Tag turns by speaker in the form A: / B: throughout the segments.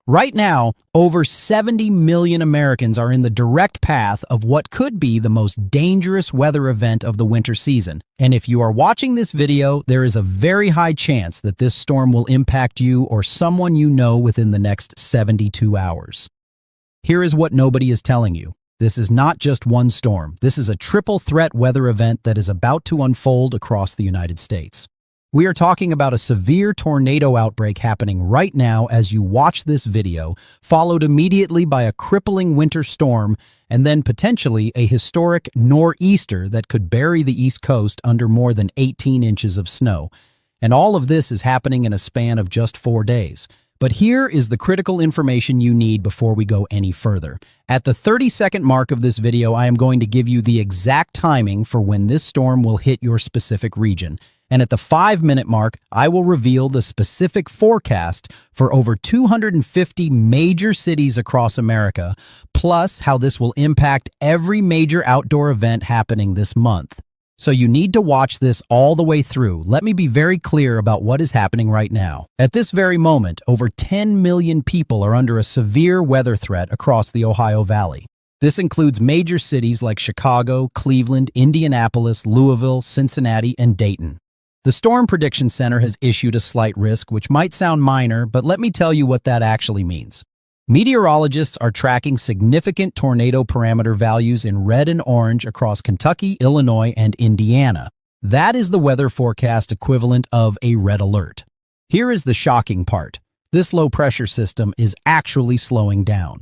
A: Right now, over 70 million Americans are in the direct path of what could be the most dangerous weather event of the winter season. And if you are watching this video, there is a very high chance that this storm will impact you or someone you know within the next 72 hours. Here is what nobody is telling you. This is not just one storm. This is a triple threat weather event that is about to unfold across the United States. We are talking about a severe tornado outbreak happening right now as you watch this video, followed immediately by a crippling winter storm, and then potentially a historic nor'easter that could bury the East Coast under more than 18 inches of snow. And all of this is happening in a span of just 4 days. But here is the critical information you need before we go any further. At the 30-second mark of this video, I am going to give you the exact timing for when this storm will hit your specific region. And at the 5-minute mark, I will reveal the specific forecast for over 250 major cities across America, plus how this will impact every major outdoor event happening this month. So you need to watch this all the way through. Let me be very clear about what is happening right now. At this very moment, over 10 million people are under a severe weather threat across the Ohio Valley. This includes major cities like Chicago, Cleveland, Indianapolis, Louisville, Cincinnati, and Dayton. The Storm Prediction Center has issued a slight risk, which might sound minor, but let me tell you what that actually means. Meteorologists are tracking significant tornado parameter values in red and orange across Kentucky, Illinois, and Indiana. That is the weather forecast equivalent of a red alert. Here is the shocking part. This low-pressure system is actually slowing down.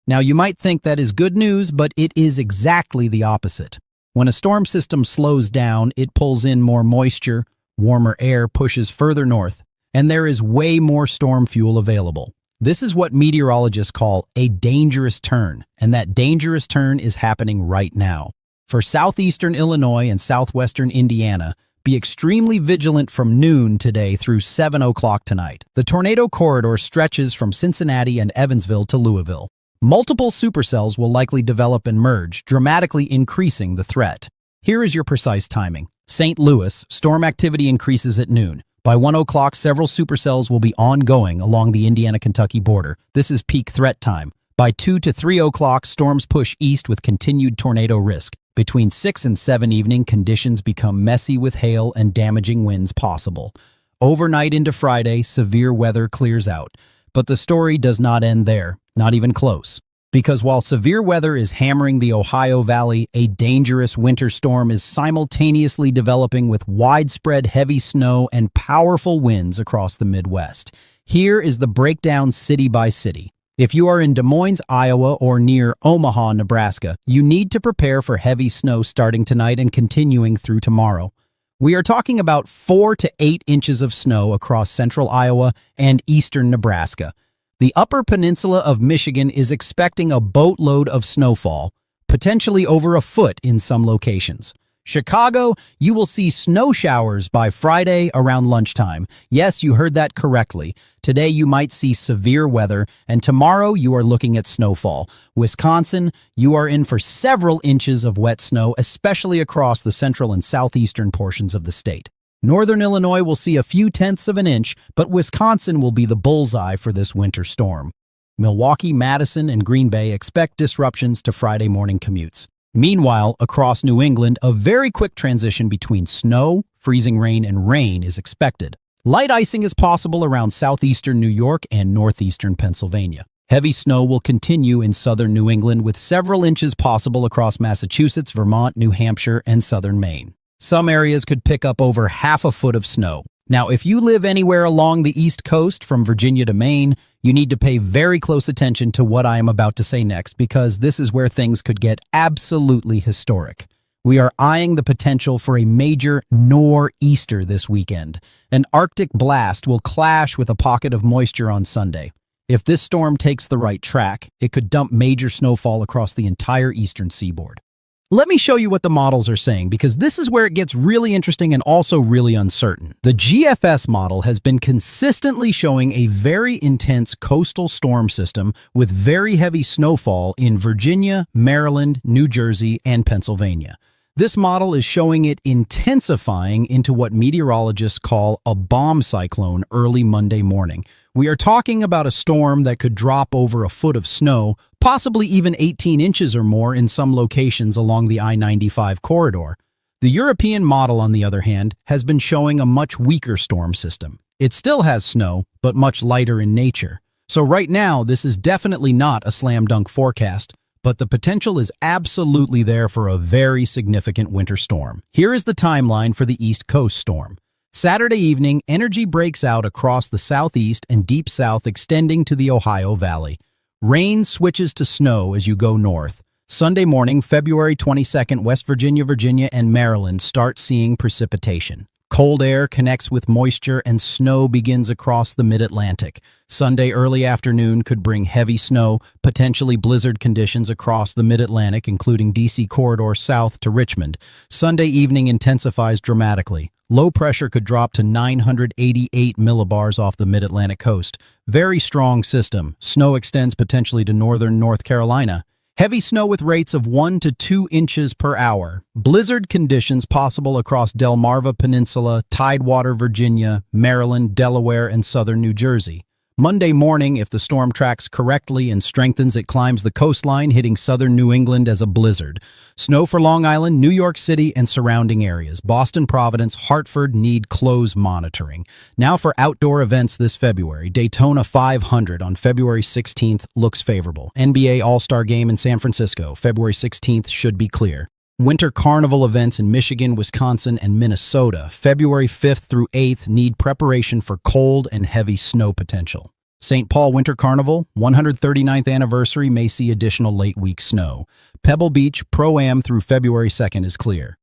A: Now, you might think that is good news, but it is exactly the opposite. When a storm system slows down, it pulls in more moisture, warmer air pushes further north, and there is way more storm fuel available. This is what meteorologists call a dangerous turn, and that dangerous turn is happening right now. For southeastern Illinois and southwestern Indiana, be extremely vigilant from noon today through 7 o'clock tonight. The tornado corridor stretches from Cincinnati and Evansville to Louisville. Multiple supercells will likely develop and merge, dramatically increasing the threat. Here is your precise timing. St. Louis, storm activity increases at noon. By 1 o'clock, several supercells will be ongoing along the Indiana-Kentucky border. This is peak threat time. By 2 to 3 o'clock, storms push east with continued tornado risk. Between 6 and 7 evening, conditions become messy with hail and damaging winds possible. Overnight into Friday, severe weather clears out. But the story does not end there, not even close. Because while severe weather is hammering the Ohio Valley, a dangerous winter storm is simultaneously developing with widespread heavy snow and powerful winds across the Midwest. Here is the breakdown city by city. If you are in Des Moines, Iowa, or near Omaha, Nebraska, you need to prepare for heavy snow starting tonight and continuing through tomorrow. We are talking about 4 to 8 inches of snow across central Iowa and eastern Nebraska. The Upper Peninsula of Michigan is expecting a boatload of snowfall, potentially over a foot in some locations. Chicago, you will see snow showers by Friday around lunchtime. Yes, you heard that correctly. Today you might see severe weather, and tomorrow you are looking at snowfall. Wisconsin, you are in for several inches of wet snow, especially across the central and southeastern portions of the state. Northern Illinois will see a few tenths of an inch, but Wisconsin will be the bullseye for this winter storm. Milwaukee, Madison, and Green Bay expect disruptions to Friday morning commutes. Meanwhile, across New England, a very quick transition between snow, freezing rain, and rain is expected. Light icing is possible around southeastern New York and northeastern Pennsylvania. Heavy snow will continue in southern New England with several inches possible across Massachusetts, Vermont, New Hampshire, and southern Maine. Some areas could pick up over half a foot of snow. Now, if you live anywhere along the East Coast from Virginia to Maine, you need to pay very close attention to what I am about to say next because this is where things could get absolutely historic. We are eyeing the potential for a major nor'easter this weekend. An Arctic blast will clash with a pocket of moisture on Sunday. If this storm takes the right track, it could dump major snowfall across the entire eastern seaboard. Let me show you what the models are saying because this is where it gets really interesting and also really uncertain. The GFS model has been consistently showing a very intense coastal storm system with very heavy snowfall in Virginia, Maryland, New Jersey, and Pennsylvania. This model is showing it intensifying into what meteorologists call a bomb cyclone early Monday morning. We are talking about a storm that could drop over a foot of snow, possibly even 18 inches or more in some locations along the I-95 corridor. The European model, on the other hand, has been showing a much weaker storm system. It still has snow, but much lighter in nature. So right now, this is definitely not a slam dunk forecast, but the potential is absolutely there for a very significant winter storm. Here is the timeline for the East Coast storm. Saturday evening, energy breaks out across the southeast and deep south, extending to the Ohio Valley. Rain switches to snow as you go north. Sunday morning, February 22nd, West Virginia, and Maryland start seeing precipitation. Cold air connects with moisture and snow begins across the mid-Atlantic. Sunday early afternoon could bring heavy snow, potentially blizzard conditions across the mid-Atlantic, including D.C. corridor south to Richmond. Sunday evening intensifies dramatically. Low pressure could drop to 988 millibars off the mid-Atlantic coast. Very strong system. Snow extends potentially to northern North Carolina. Heavy snow with rates of 1 to 2 inches per hour. Blizzard conditions possible across Delmarva Peninsula, Tidewater, Virginia, Maryland, Delaware, and southern New Jersey. Monday morning, if the storm tracks correctly and strengthens, it climbs the coastline, hitting southern New England as a blizzard. Snow for Long Island, New York City, and surrounding areas. Boston, Providence, Hartford need close monitoring. Now for outdoor events this February. Daytona 500 on February 16th looks favorable. NBA All-Star Game in San Francisco, February 16th should be clear. Winter Carnival events in Michigan, Wisconsin, and Minnesota, February 5th through 8th, need preparation for cold and heavy snow potential. St. Paul Winter Carnival, 139th anniversary, may see additional late-week snow. Pebble Beach Pro-Am through February 2nd is clear.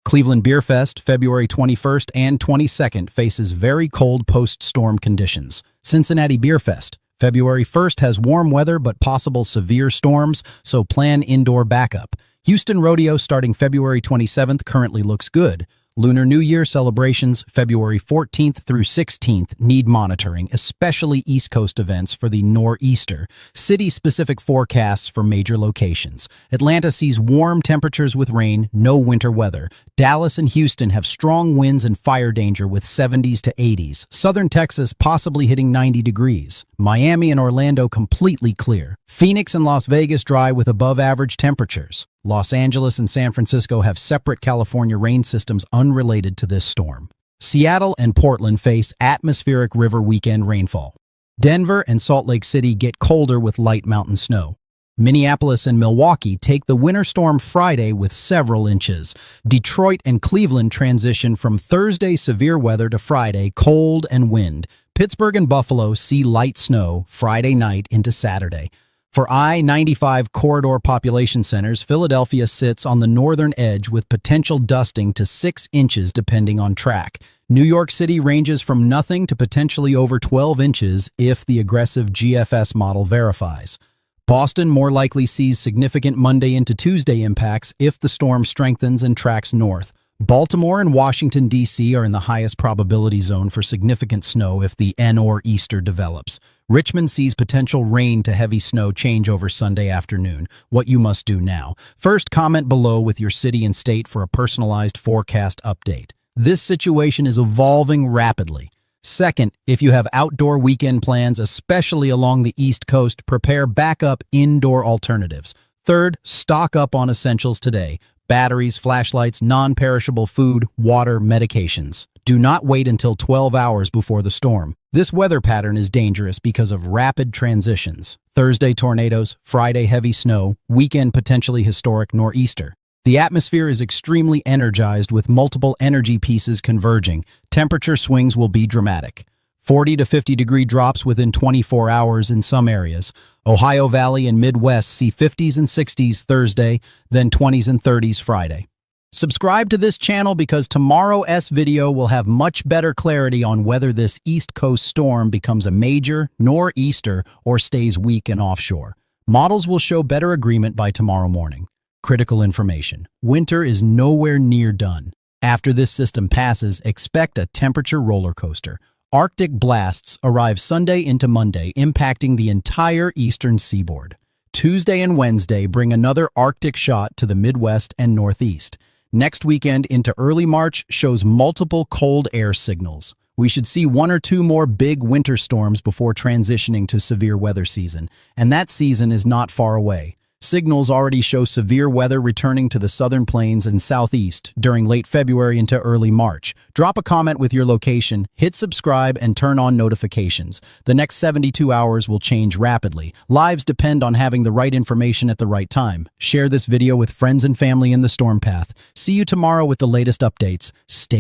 A: Cleveland Beer Fest, February 21st and 22nd, faces very cold post-storm conditions. Cincinnati Beer Fest, February 1st has warm weather but possible severe storms, so plan indoor backup. Houston Rodeo starting February 27th currently looks good. Lunar New Year celebrations February 14th through 16th need monitoring, especially East Coast events for the nor'easter. City-specific forecasts for major locations. Atlanta sees warm temperatures with rain, no winter weather. Dallas and Houston have strong winds and fire danger with 70s to 80s. Southern Texas possibly hitting 90 degrees. Miami and Orlando completely clear. Phoenix and Las Vegas dry with above-average temperatures. Los Angeles and San Francisco have separate California rain systems unrelated to this storm. Seattle and Portland face atmospheric river weekend rainfall. Denver and Salt Lake City get colder with light mountain snow. Minneapolis and Milwaukee take the winter storm Friday with several inches. Detroit and Cleveland transition from Thursday severe weather to Friday cold and wind. Pittsburgh and Buffalo see light snow Friday night into Saturday. For I-95 corridor population centers, Philadelphia sits on the northern edge with potential dusting to 6 inches depending on track. New York City ranges from nothing to potentially over 12 inches if the aggressive GFS model verifies. Boston more likely sees significant Monday into Tuesday impacts if the storm strengthens and tracks north. Baltimore and Washington, D.C. are in the highest probability zone for significant snow if the nor'easter develops. Richmond sees potential rain to heavy snow change over Sunday afternoon. What you must do now. First, comment below with your city and state for a personalized forecast update. This situation is evolving rapidly. Second, if you have outdoor weekend plans, especially along the East Coast, prepare backup indoor alternatives. Third, stock up on essentials today. Batteries, flashlights, non-perishable food, water, medications. Do not wait until 12 hours before the storm. This weather pattern is dangerous because of rapid transitions. Thursday tornadoes, Friday heavy snow, weekend potentially historic nor'easter. The atmosphere is extremely energized with multiple energy pieces converging. Temperature swings will be dramatic. 40 to 50 degree drops within 24 hours in some areas. Ohio Valley and Midwest see 50s and 60s Thursday, then 20s and 30s Friday. Subscribe to this channel because tomorrow's video will have much better clarity on whether this East Coast storm becomes a major nor'easter or stays weak and offshore. Models will show better agreement by tomorrow morning. Critical information. Winter is nowhere near done. After this system passes, expect a temperature roller coaster. Arctic blasts arrive Sunday into Monday, impacting the entire eastern seaboard. Tuesday and Wednesday bring another Arctic shot to the Midwest and Northeast. Next weekend into early March shows multiple cold air signals. We should see one or two more big winter storms before transitioning to severe weather season, and that season is not far away. Signals already show severe weather returning to the southern plains and southeast during late February into early March. Drop a comment with your location, hit subscribe, and turn on notifications. The next 72 hours will change rapidly. Lives depend on having the right information at the right time. Share this video with friends and family in the storm path. See you tomorrow with the latest updates. Stay